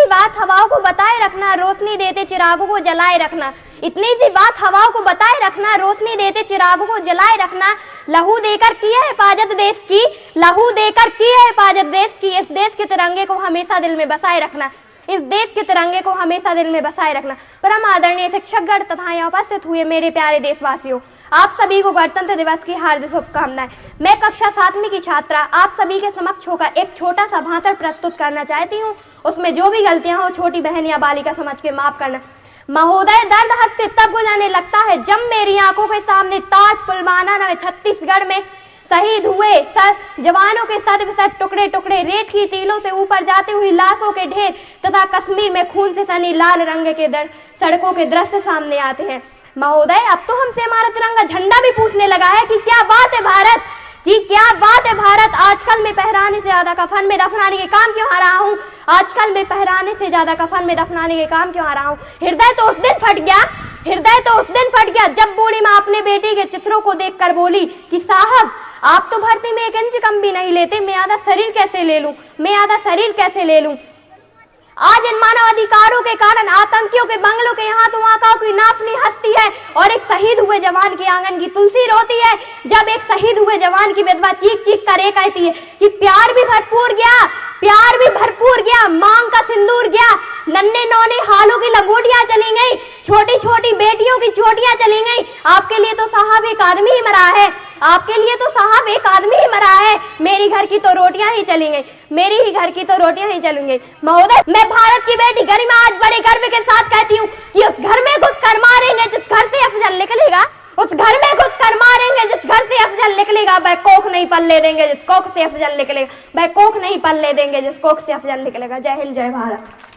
बात हवाओं को बताए रखना, रोशनी देते चिरागों को जलाए रखना। इतनी सी बात हवाओं को बताए रखना, रोशनी देते चिरागों को जलाए रखना। लहू देकर की है हिफाजत देश की, लहू देकर की है हिफाजत देश की। इस देश के तिरंगे को हमेशा दिल में बसाए रखना, इस देश के तिरंगे को हमेशा दिल में बसाए रखना। परम आदरणीय शिक्षकगण तथा यहाँ उपस्थित हुए मेरे प्यारे देशवासियों, आप सभी को गणतंत्र दिवस की हार्दिक शुभकामनाएं। मैं कक्षा 7वीं की छात्रा आप सभी के समक्ष होकर एक छोटा सा भाषण प्रस्तुत करना चाहती हूँ। उसमें जो भी गलतियां हो छोटी बहन या बालिका समझ के माफ करना। महोदय, दर्द हंसते तब गुजरने लगता है जब मेरी आंखों के सामने ताज पुलवामा छत्तीसगढ़ में शहीद हुए जवानों के सद टुकड़े टुकड़े, रेत की टीलों से ऊपर जाती हुई लाशों के ढेर तथा कश्मीर में खून से सनी लाल रंग के सड़कों के दृश्य सामने आते हैं। महोदय, अब तो हमसे हमारा तिरंगा झंडा भी पूछने लगा है कि क्या बात है भारत, कि क्या बात है भारत। आजकल मैं पहराने से ज्यादा कफन में दफनाने के काम क्यों आ रहा हूँ, आजकल मैं पहराने से ज्यादा कफन में दफनाने के काम क्यों आ रहा हूँ। हृदय तो उस दिन फट गया, हृदय तो उस दिन फट गया जब बूढ़ी माँ अपने बेटी के चित्रों को देखकर बोली कि साहब, आप तो भर्ती में 1 इंच कम भी नहीं लेते, मैं आधा शरीर कैसे ले लूं, मैं आधा शरीर कैसे ले लूं। आज इन मानव अधिकारों के कारण आतंकियों के बंगलों के यहाँ तो वहाँ की नाफनी हंसती है और एक शहीद हुए जवान के आंगन की तुलसी रोती है। जब एक शहीद हुए जवान की विधवा चीख चीख कर ये कहती है कि प्यार भी भरपूर गया, प्यार भी भरपूर गया, मांग का सिंदूर गया, नन्हे नौने हालों की लंगोटियां चली गई, छोटी छोटी बेटियों की चोटियां चली गई। आपके लिए तो साहब एक आदमी ही मरा है, आपके लिए तो साहब एक आदमी ही मरा है। मेरी घर की तो रोटियां ही चली गई, मेरी ही घर की तो रोटियां ही चली गई। महोदय, मैं भारत की बेटी गरिमा आज बड़े गर्व के साथ कहती हूँ कि उस घर में घुसकर मारेंगे जिस घर से अफजल निकलेगा, उस घर में घुसकर मारेंगे जिस घर से अफजल निकलेगा, वह कोख नहीं पल्ले देंगे जिस कोख से अफजल निकलेगा, वह कोख नहीं पल्ले देंगे जिस कोख से अफजल निकलेगा। जय हिंद, जय भारत।